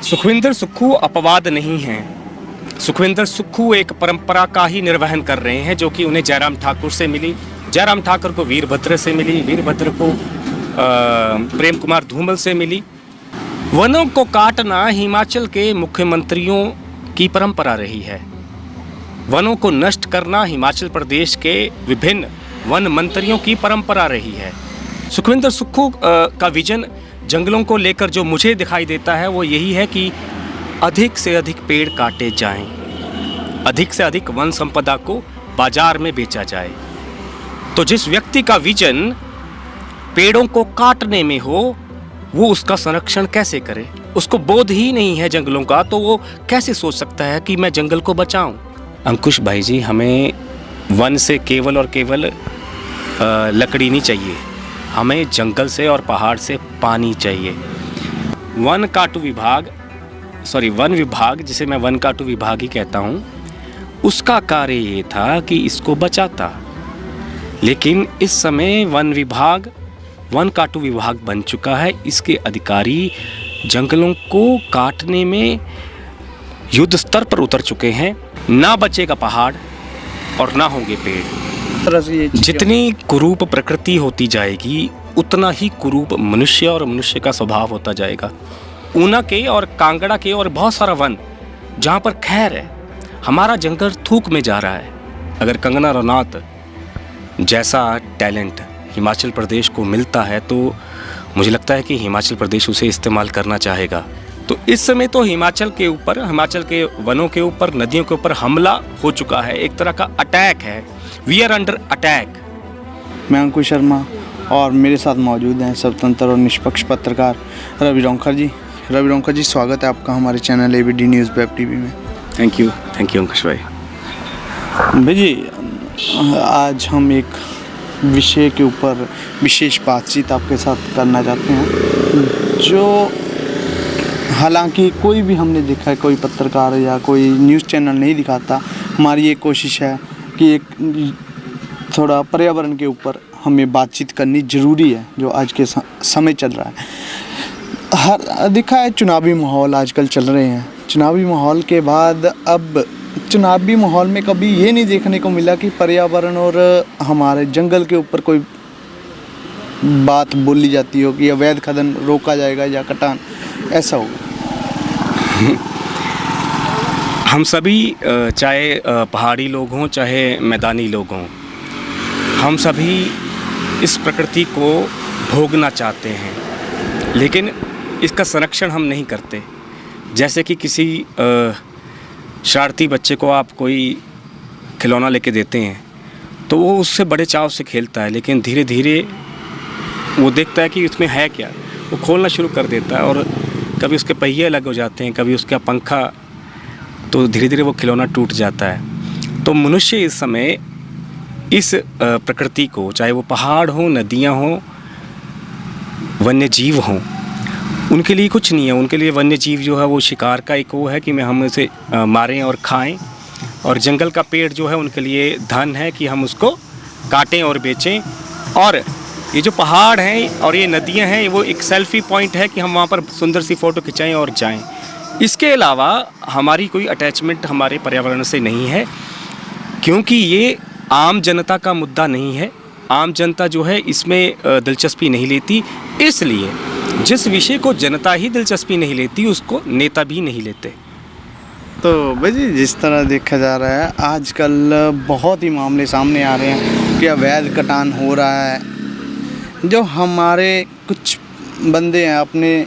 सुखविंदर सुक्खू अपवाद नहीं हैं। सुखविंदर सुक्खू एक परंपरा का ही निर्वहन कर रहे हैं जो कि उन्हें जयराम ठाकुर से मिली, जयराम ठाकुर को वीरभद्र से मिली, वीरभद्र को प्रेम कुमार धूमल से मिली। वनों को काटना हिमाचल के मुख्यमंत्रियों की परंपरा रही है। वनों को नष्ट करना हिमाचल प्रदेश के विभिन्न वन मंत्रियों की परंपरा रही है। सुखविंदर सुक्खू का विजन जंगलों को लेकर जो मुझे दिखाई देता है वो यही है कि अधिक से अधिक पेड़ काटे जाएं, अधिक से अधिक वन संपदा को बाजार में बेचा जाए। तो जिस व्यक्ति का विजन पेड़ों को काटने में हो वो उसका संरक्षण कैसे करे? उसको बोध ही नहीं है जंगलों का, तो वो कैसे सोच सकता है कि मैं जंगल को बचाऊं? अंकुश भाई जी, हमें वन से केवल और केवल लकड़ी नहीं चाहिए, हमें जंगल से और पहाड़ से पानी चाहिए। वन विभाग जिसे मैं वन काटू विभाग ही कहता हूँ, उसका कार्य ये था कि इसको बचाता। लेकिन इस समय वन काटू विभाग बन चुका है। इसके अधिकारी जंगलों को काटने में युद्ध स्तर पर उतर चुके हैं। ना बचेगा पहाड़ और ना होंगे पेड़। जितनी कुरूप प्रकृति होती जाएगी उतना ही कुरूप मनुष्य और मनुष्य का स्वभाव होता जाएगा। ऊना के और कांगड़ा के और बहुत सारा वन जहाँ पर खैर है, हमारा जंगल थूक में जा रहा है। अगर कंगना रनौत जैसा टैलेंट हिमाचल प्रदेश को मिलता है तो मुझे लगता है कि हिमाचल प्रदेश उसे इस्तेमाल करना चाहेगा। तो इस समय तो हिमाचल के वनों के ऊपर, नदियों के ऊपर हमला हो चुका है। एक तरह का अटैक है। We are under attack. मैं अंकुश शर्मा और मेरे साथ मौजूद हैं स्वतंत्र और निष्पक्ष पत्रकार रवि रौंखर जी। रवि रौंखर जी, स्वागत है आपका हमारे channel ABD news web TV में। थैंक यू अंकुश भाई। भाई जी, आज हम एक विषय के ऊपर विशेष बातचीत आपके साथ करना चाहते हैं, जो हालांकि कोई भी हमने देखा है, कोई पत्रकार या कोई न्यूज़ चैनल नहीं दिखाता। हमारी ये कोशिश है कि एक थोड़ा पर्यावरण के ऊपर हमें बातचीत करनी ज़रूरी है, जो आज के समय चल रहा है। दिखा है चुनावी माहौल आजकल चल रहे हैं। चुनावी माहौल के बाद अब चुनावी माहौल में कभी ये नहीं देखने को मिला कि पर्यावरण और हमारे जंगल के ऊपर कोई बात बोली जाती हो कि अवैध खनन रोका जाएगा या कटान ऐसा होगा। हम सभी, चाहे पहाड़ी लोग हों चाहे मैदानी लोग हों, हम सभी इस प्रकृति को भोगना चाहते हैं, लेकिन इसका संरक्षण हम नहीं करते। जैसे कि किसी शरारती बच्चे को आप कोई खिलौना लेके देते हैं तो वो उससे बड़े चाव से खेलता है, लेकिन धीरे धीरे वो देखता है कि इसमें है क्या, वो खोलना शुरू कर देता है और कभी उसके पहिए अलग हो जाते हैं, कभी उसका पंखा, तो धीरे धीरे वो खिलौना टूट जाता है। तो मनुष्य इस समय इस प्रकृति को, चाहे वो पहाड़ हो, नदियाँ हों, वन्य जीव हों, उनके लिए कुछ नहीं है। उनके लिए वन्य जीव जो है वो शिकार का एक वो है कि हम उसे मारें और खाएं, और जंगल का पेड़ जो है उनके लिए धन है कि हम उसको काटें और बेचें। और ये जो पहाड़ हैं और ये नदियाँ हैं, वो एक सेल्फी पॉइंट है कि हम वहाँ पर सुंदर सी फ़ोटो खिंचाएं और जाएं। इसके अलावा हमारी कोई अटैचमेंट हमारे पर्यावरण से नहीं है, क्योंकि ये आम जनता का मुद्दा नहीं है। आम जनता जो है इसमें दिलचस्पी नहीं लेती। इसलिए जिस विषय को जनता ही दिलचस्पी नहीं लेती उसको नेता भी नहीं लेते। तो भाई जी, जिस तरह देखा जा रहा है आजकल बहुत ही मामले सामने आ रहे हैं कि अवैध कटान हो रहा है। जो हमारे कुछ बंदे हैं अपने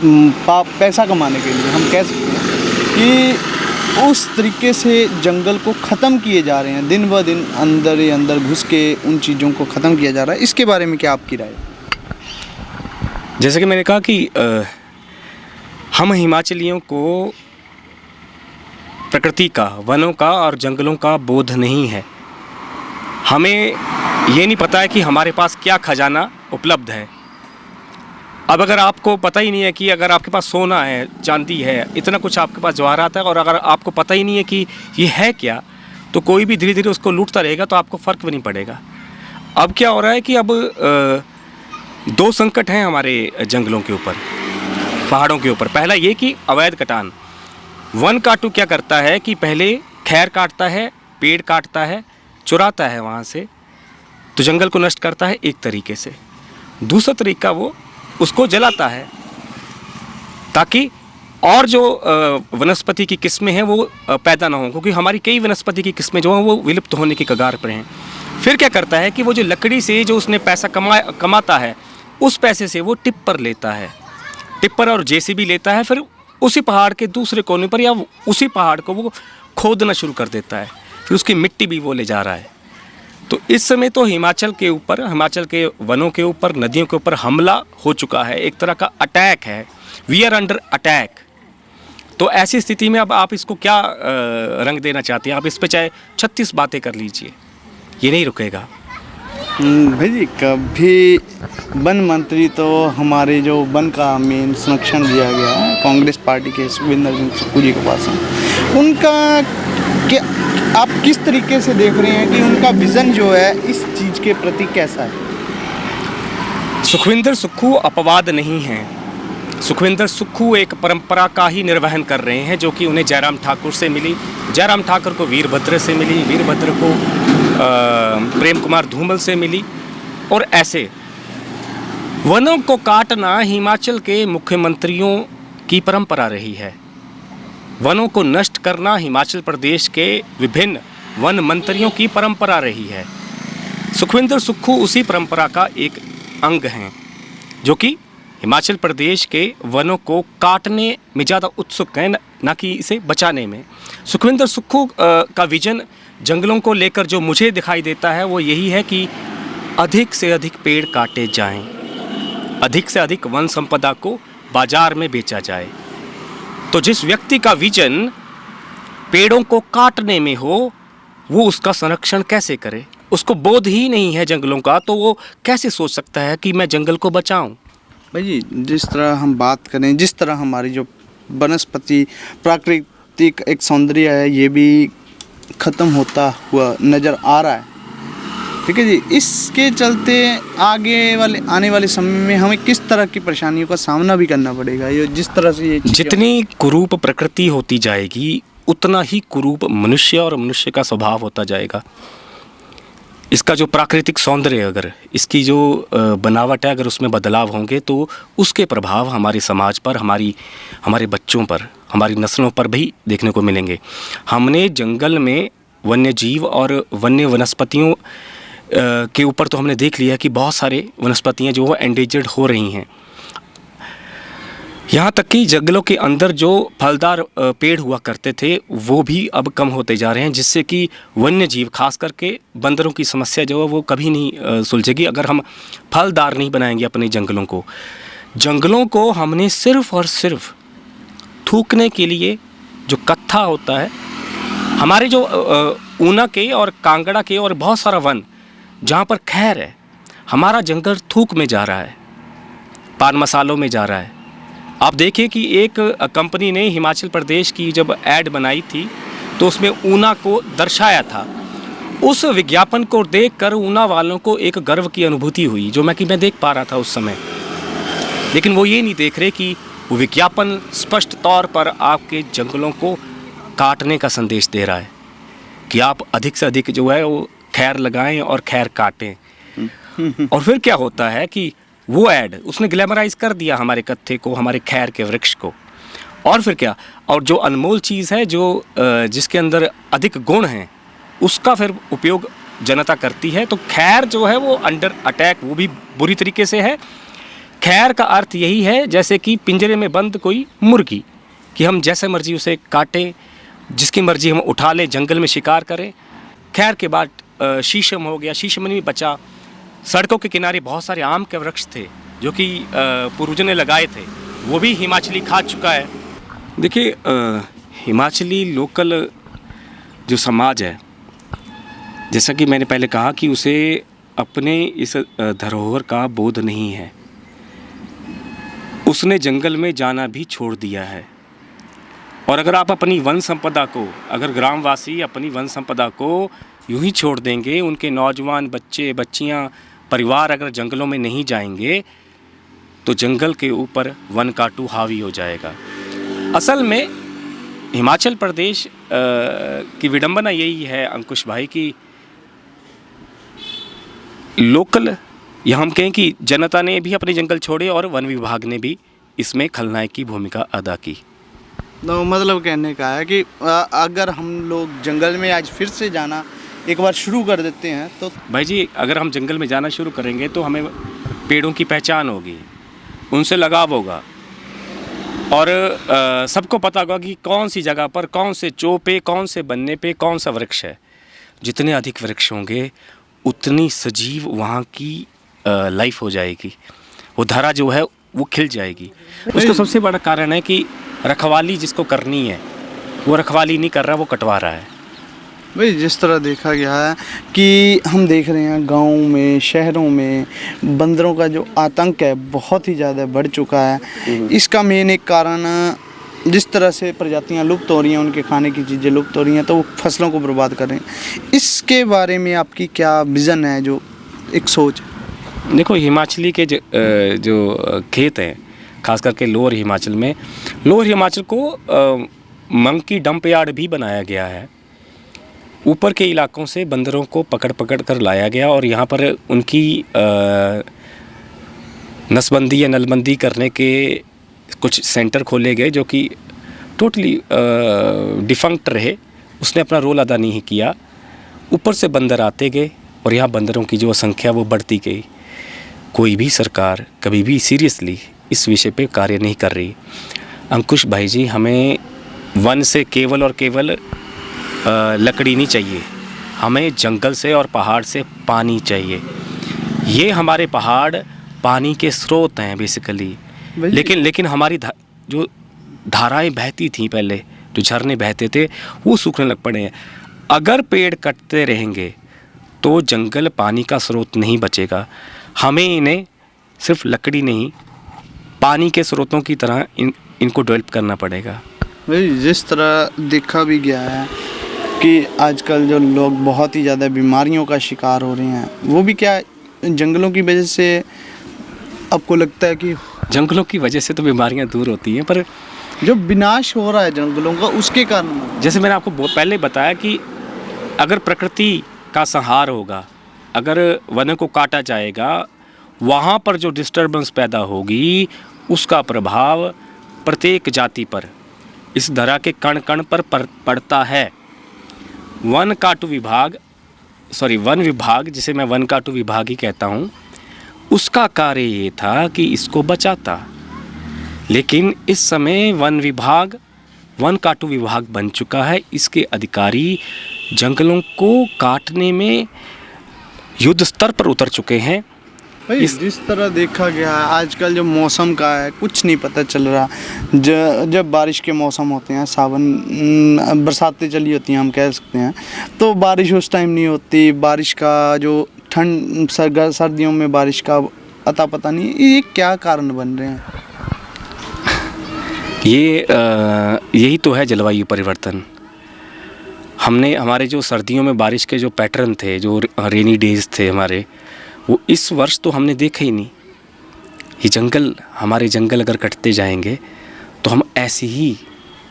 पैसा कमाने के लिए, हम कह सकते हैं कि उस तरीके से जंगल को ख़त्म किए जा रहे हैं। दिन ब दिन अंदर ही अंदर घुस के उन चीज़ों को ख़त्म किया जा रहा है। इसके बारे में क्या आपकी राय है? जैसे कि मैंने कहा कि हम हिमाचलियों को प्रकृति का, वनों का और जंगलों का बोध नहीं है। हमें ये नहीं पता है कि हमारे पास क्या खजाना उपलब्ध है। अब अगर आपको पता ही नहीं है कि अगर आपके पास सोना है, चांदी है, इतना कुछ आपके पास जवाहरात है, और अगर आपको पता ही नहीं है कि ये है क्या, तो कोई भी धीरे धीरे उसको लूटता रहेगा, तो आपको फ़र्क भी नहीं पड़ेगा। अब क्या हो रहा है कि अब दो संकट हैं हमारे जंगलों के ऊपर। पहाड़ों के ऊपर। पहला ये कि अवैध कटान। वन काटू क्या करता है कि पहले खैर काटता है, पेड़ काटता है, चुराता है वहाँ से, तो जंगल को नष्ट करता है एक तरीके से। दूसरा तरीका वो उसको जलाता है ताकि और जो वनस्पति की किस्में हैं वो पैदा ना हो, क्योंकि हमारी कई वनस्पति की किस्में जो हैं वो विलुप्त होने की कगार पर हैं। फिर क्या करता है कि वो जो लकड़ी से जो उसने पैसा कमाता है, उस पैसे से वो टिप्पर लेता है, टिप्पर और जेसीबी लेता है, फिर उसी पहाड़ के दूसरे कोने पर या उसी पहाड़ को वो खोदना शुरू कर देता है, फिर उसकी मिट्टी भी वो ले जा रहा है। तो इस समय तो हिमाचल के ऊपर, हिमाचल के वनों के ऊपर, नदियों के ऊपर हमला हो चुका है, एक तरह का अटैक है, वी आर अंडर अटैक। तो ऐसी स्थिति में अब आप इसको क्या रंग देना चाहते हैं? आप इस पे चाहे 36 बातें कर लीजिए, ये नहीं रुकेगा। भाई जी, कभी वन मंत्री तो हमारे जो वन का मेन संरक्षण दिया गया है कांग्रेस पार्टी के सुखविंदर सिंह सुक्खू जी के पास है, उनका क्या आप किस तरीके से देख रहे हैं कि उनका विज़न जो है इस चीज़ के प्रति कैसा है? सुखविंदर सुक्खू अपवाद नहीं हैं। सुखविंदर सुक्खू एक परंपरा का ही निर्वहन कर रहे हैं जो कि उन्हें जयराम ठाकुर से मिली, जयराम ठाकुर को वीरभद्र से मिली, वीरभद्र को प्रेम कुमार धूमल से मिली। और ऐसे वनों को काटना हिमाचल के मुख्यमंत्रियों की परंपरा रही है। वनों को नष्ट करना हिमाचल प्रदेश के विभिन्न वन मंत्रियों की परंपरा रही है। सुखविंदर सुक्खू उसी परंपरा का एक अंग हैं जो कि हिमाचल प्रदेश के वनों को काटने में ज़्यादा उत्सुक हैं, ना कि इसे बचाने में। सुखविंदर सुक्खू का विजन जंगलों को लेकर जो मुझे दिखाई देता है वो यही है कि अधिक से अधिक पेड़ काटे जाएं, अधिक से अधिक वन संपदा को बाजार में बेचा जाए। तो जिस व्यक्ति का विजन पेड़ों को काटने में हो, वो उसका संरक्षण कैसे करे? उसको बोध ही नहीं है जंगलों का, तो वो कैसे सोच सकता है कि मैं जंगल को बचाऊं? भाई जी, जिस तरह हम बात करें, जिस तरह हमारी जो वनस्पति प्राकृतिक एक सौंदर्य है, ये भी ख़त्म होता हुआ नज़र आ रहा है, ठीक है जी। इसके चलते आने वाले समय में हमें किस तरह की परेशानियों का सामना भी करना पड़ेगा? ये जिस तरह से ये जितनी कुरूप प्रकृति होती जाएगी उतना ही कुरूप मनुष्य और मनुष्य का स्वभाव होता जाएगा। इसका जो प्राकृतिक सौंदर्य, अगर इसकी जो बनावट है, अगर उसमें बदलाव होंगे तो उसके प्रभाव हमारे समाज पर, हमारे बच्चों पर, हमारी नस्लों पर भी देखने को मिलेंगे। हमने जंगल में वन्य जीव और वन्य वनस्पतियों के ऊपर तो हमने देख लिया कि बहुत सारे वनस्पतियाँ जो वो एंडेंजर्ड हो रही हैं। यहाँ तक कि जंगलों के अंदर जो फलदार पेड़ हुआ करते थे वो भी अब कम होते जा रहे हैं, जिससे कि वन्य जीव, खास करके बंदरों की समस्या जो है वो कभी नहीं सुलझेगी अगर हम फलदार नहीं बनाएंगे अपने जंगलों को। जंगलों को हमने सिर्फ़ और सिर्फ थूकने के लिए, जो कत्था होता है, हमारे जो ऊना के और कांगड़ा के और बहुत सारा वन जहाँ पर खैर है, हमारा जंगल थूक में जा रहा है, पान मसालों में जा रहा है। आप देखिए कि एक कंपनी ने हिमाचल प्रदेश की जब ऐड बनाई थी तो उसमें ऊना को दर्शाया था। उस विज्ञापन को देखकर ऊना वालों को एक गर्व की अनुभूति हुई जो मैं देख पा रहा था उस समय। लेकिन वो ये नहीं देख रहे कि वो विज्ञापन स्पष्ट तौर पर आपके जंगलों को काटने का संदेश दे रहा है कि आप अधिक से अधिक जो है वो खैर लगाएं और खैर काटें। और फिर क्या होता है कि वो ऐड उसने ग्लैमराइज कर दिया हमारे कत्थे को, हमारे खैर के वृक्ष को। और फिर क्या, और जो अनमोल चीज़ है, जो जिसके अंदर अधिक गुण हैं, उसका फिर उपयोग जनता करती है। तो खैर जो है वो अंडर अटैक, वो भी बुरी तरीके से है। खैर का अर्थ यही है जैसे कि पिंजरे में बंद कोई मुर्गी, कि हम जैसे मर्जी उसे काटें, जिसकी मर्जी हम उठा लें, जंगल में शिकार करें। खैर के बाद शीशम हो गया, शीशम नहीं बचा। सड़कों के किनारे बहुत सारे आम के वृक्ष थे जो कि पूर्वजों ने लगाए थे, वो भी हिमाचली खा चुका है। देखिए, हिमाचली लोकल जो समाज है, जैसा कि मैंने पहले कहा कि उसे अपने इस धरोहर का बोध नहीं है। उसने जंगल में जाना भी छोड़ दिया है। और अगर आप अपनी वन संपदा को, अगर ग्रामवासी अपनी वन संपदा को यूं ही छोड़ देंगे, उनके नौजवान बच्चे बच्चियां परिवार अगर जंगलों में नहीं जाएंगे, तो जंगल के ऊपर वन काटू हावी हो जाएगा। असल में हिमाचल प्रदेश की विडंबना यही है अंकुश भाई कि लोकल, या हम कहें कि जनता ने भी अपने जंगल छोड़े और वन विभाग ने भी इसमें खलनायक की भूमिका अदा की। तो मतलब कहने का है कि अगर हम लोग जंगल में आज फिर से जाना एक बार शुरू कर देते हैं तो भाई जी, अगर हम जंगल में जाना शुरू करेंगे तो हमें पेड़ों की पहचान होगी, उनसे लगाव होगा और सबको पता होगा कि कौन सी जगह पर, कौन से चौपे, कौन से बनने पे कौन सा वृक्ष है। जितने अधिक वृक्ष होंगे उतनी सजीव वहाँ की लाइफ हो जाएगी, वो धरा जो है वो खिल जाएगी। उसका सबसे बड़ा कारण है कि रखवाली जिसको करनी है वो रखवाली नहीं कर रहा, वो कटवा रहा है। भाई जिस तरह देखा गया है कि हम देख रहे हैं गाँव में, शहरों में बंदरों का जो आतंक है बहुत ही ज़्यादा बढ़ चुका है। इसका मेन एक कारण जिस तरह से प्रजातियां लुप्त हो रही हैं, उनके खाने की चीज़ें लुप्त हो रही हैं, तो वो फसलों को बर्बाद कर रहे हैं। इसके बारे में आपकी क्या विज़न है, जो एक सोच? देखो, हिमाचली के जो खेत हैं, खास करके लोअर हिमाचल में, लोअर हिमाचल को मंकी डंप यार्ड भी बनाया गया है। ऊपर के इलाकों से बंदरों को पकड़ पकड़ कर लाया गया और यहाँ पर उनकी नसबंदी या नलबंदी करने के कुछ सेंटर खोले गए जो कि टोटली डिफंक्ट रहे। उसने अपना रोल अदा नहीं किया। ऊपर से बंदर आते गए और यहाँ बंदरों की जो संख्या वो बढ़ती गई। कोई भी सरकार कभी भी सीरियसली इस विषय पे कार्य नहीं कर रही। अंकुश भाई जी, हमें वन से केवल और केवल लकड़ी नहीं चाहिए, हमें जंगल से और पहाड़ से पानी चाहिए। ये हमारे पहाड़ पानी के स्रोत हैं बेसिकली, लेकिन हमारी जो धाराएं बहती थी पहले, जो झरने बहते थे, वो सूखने लग पड़े हैं। अगर पेड़ कटते रहेंगे तो जंगल पानी का स्रोत नहीं बचेगा। हमें इन्हें सिर्फ लकड़ी नहीं, पानी के स्रोतों की तरह इनको डेवलप करना पड़ेगा। भाई जिस तरह देखा भी गया है कि आजकल जो लोग बहुत ही ज़्यादा बीमारियों का शिकार हो रहे हैं, वो भी क्या जंगलों की वजह से आपको लगता है? कि जंगलों की वजह से तो बीमारियां दूर होती हैं, पर जो विनाश हो रहा है जंगलों का, उसके कारण, जैसे मैंने आपको पहले बताया कि अगर प्रकृति का संहार होगा, अगर वनों को काटा जाएगा, वहाँ पर जो डिस्टर्बेंस पैदा होगी उसका प्रभाव प्रत्येक जाति पर, इस धरा के कण कण पर पड़ता है। वन विभाग, जिसे मैं वन काटू विभाग ही कहता हूँ, उसका कार्य ये था कि इसको बचाता। लेकिन इस समय वन काटू विभाग बन चुका है। इसके अधिकारी जंगलों को काटने में युद्ध स्तर पर उतर चुके हैं। भाई जिस तरह देखा गया है आजकल जो मौसम का है, कुछ नहीं पता चल रहा। जब बारिश के मौसम होते हैं, सावन बरसातें चली होती हैं हम कह सकते हैं, तो बारिश उस टाइम नहीं होती। बारिश का जो ठंड, सर्दियों में बारिश का अता पता नहीं, ये क्या कारण बन रहे हैं? यही तो है जलवायु परिवर्तन। हमारे जो सर्दियों में बारिश के जो पैटर्न थे, जो रेनी डेज थे हमारे, वो इस वर्ष तो हमने देखा ही नहीं। ये हमारे जंगल अगर कटते जाएंगे तो हम ऐसी ही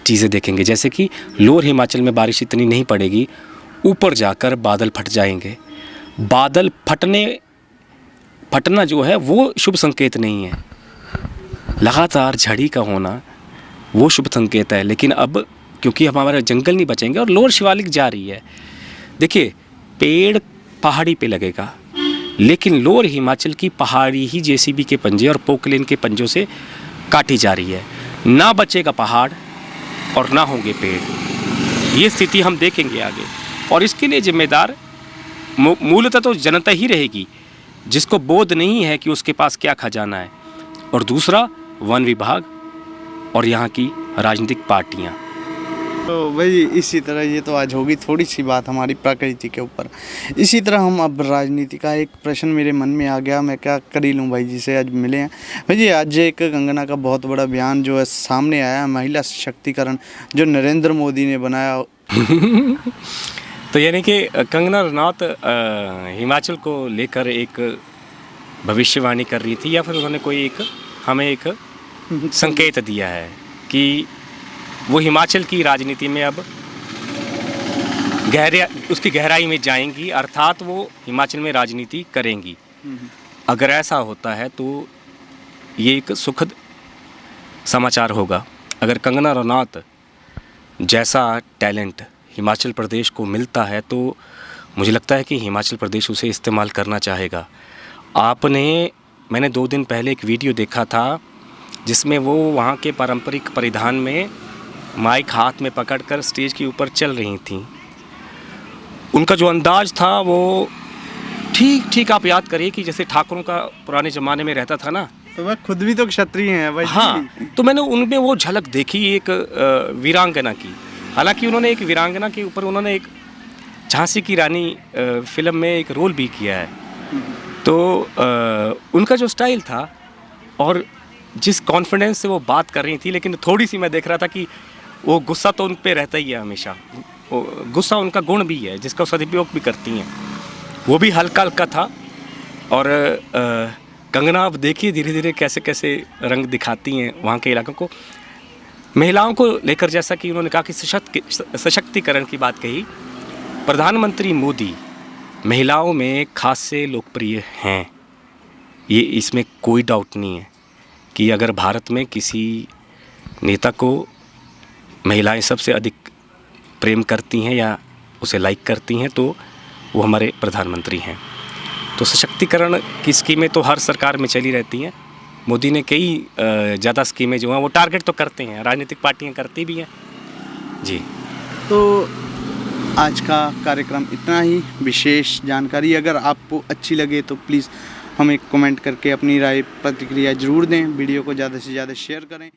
चीज़ें देखेंगे। जैसे कि लोअर हिमाचल में बारिश इतनी नहीं पड़ेगी, ऊपर जाकर बादल फट जाएंगे। बादल फटना जो है वो शुभ संकेत नहीं है। लगातार झड़ी का होना वो शुभ संकेत है। लेकिन अब क्योंकि हमारा जंगल नहीं बचेंगे और लोअर शिवालिक जा रही है, देखिए पेड़ पहाड़ी पे लगेगा, लेकिन लोअर हिमाचल की पहाड़ी ही जेसीबी के पंजे और पोकलेन के पंजों से काटी जा रही है। ना बचेगा पहाड़ और ना होंगे पेड़। ये स्थिति हम देखेंगे आगे, और इसके लिए जिम्मेदार मूलतः तो जनता ही रहेगी, जिसको बोध नहीं है कि उसके पास क्या खजाना है, और दूसरा वन विभाग और यहाँ की राजनीतिक पार्टियाँ। तो भाई इसी तरह ये तो आज होगी थोड़ी सी बात हमारी प्रकृति के ऊपर। इसी तरह हम अब राजनीति का एक प्रश्न मेरे मन में आ गया, मैं क्या कर ही लूँ भाई जी से आज मिले हैं। भाई जी आज एक कंगना का बहुत बड़ा बयान जो है सामने आया है, महिला सशक्तिकरण, जो नरेंद्र मोदी ने बनाया। तो यानी कि कंगना रनौत हिमाचल को लेकर एक भविष्यवाणी कर रही थी, या फिर उन्होंने कोई एक हमें एक संकेत दिया है कि वो हिमाचल की राजनीति में अब उसकी गहराई में जाएंगी, अर्थात वो हिमाचल में राजनीति करेंगी। अगर ऐसा होता है तो ये एक सुखद समाचार होगा। अगर कंगना रनौत जैसा टैलेंट हिमाचल प्रदेश को मिलता है तो मुझे लगता है कि हिमाचल प्रदेश उसे इस्तेमाल करना चाहेगा। मैंने 2 दिन पहले एक वीडियो देखा था जिसमें वो वहाँ के पारंपरिक परिधान में माइक हाथ में पकड़कर स्टेज के ऊपर चल रही थीं। उनका जो अंदाज़ था वो ठीक आप याद करिए कि जैसे ठाकुरों का पुराने ज़माने में रहता था ना। तो वह खुद भी तो क्षत्रिय हैं भाई। हाँ, तो मैंने उनमें वो झलक देखी एक वीरांगना की। हालांकि उन्होंने एक वीरांगना के ऊपर उन्होंने एक झांसी की रानी फिल्म में एक रोल भी किया है। तो उनका जो स्टाइल था और जिस कॉन्फिडेंस से वो बात कर रही थी, लेकिन थोड़ी सी मैं देख रहा था कि वो गुस्सा तो उन पे रहता ही है हमेशा। वो गुस्सा उनका गुण भी है जिसका सदुपयोग भी करती हैं, वो भी हल्का हल्का था। और कंगना आप देखिए धीरे धीरे कैसे कैसे रंग दिखाती हैं वहाँ के इलाकों को, महिलाओं को लेकर। जैसा कि उन्होंने कहा कि सशक्तिकरण की बात कही, प्रधानमंत्री मोदी महिलाओं में खास से लोकप्रिय हैं, ये इसमें कोई डाउट नहीं है कि अगर भारत में किसी नेता को महिलाएं सबसे अधिक प्रेम करती हैं या उसे लाइक करती हैं तो वो हमारे प्रधानमंत्री हैं। तो सशक्तिकरण की स्कीमें तो हर सरकार में चली रहती हैं। मोदी ने कई ज़्यादा स्कीमें जो हैं वो टारगेट तो करते हैं, राजनीतिक पार्टियां करती भी हैं जी। तो आज का कार्यक्रम इतना ही। विशेष जानकारी अगर आपको अच्छी लगे तो प्लीज़ हमें कमेंट करके अपनी राय प्रतिक्रिया ज़रूर दें। वीडियो को ज़्यादा से ज़्यादा शेयर करें।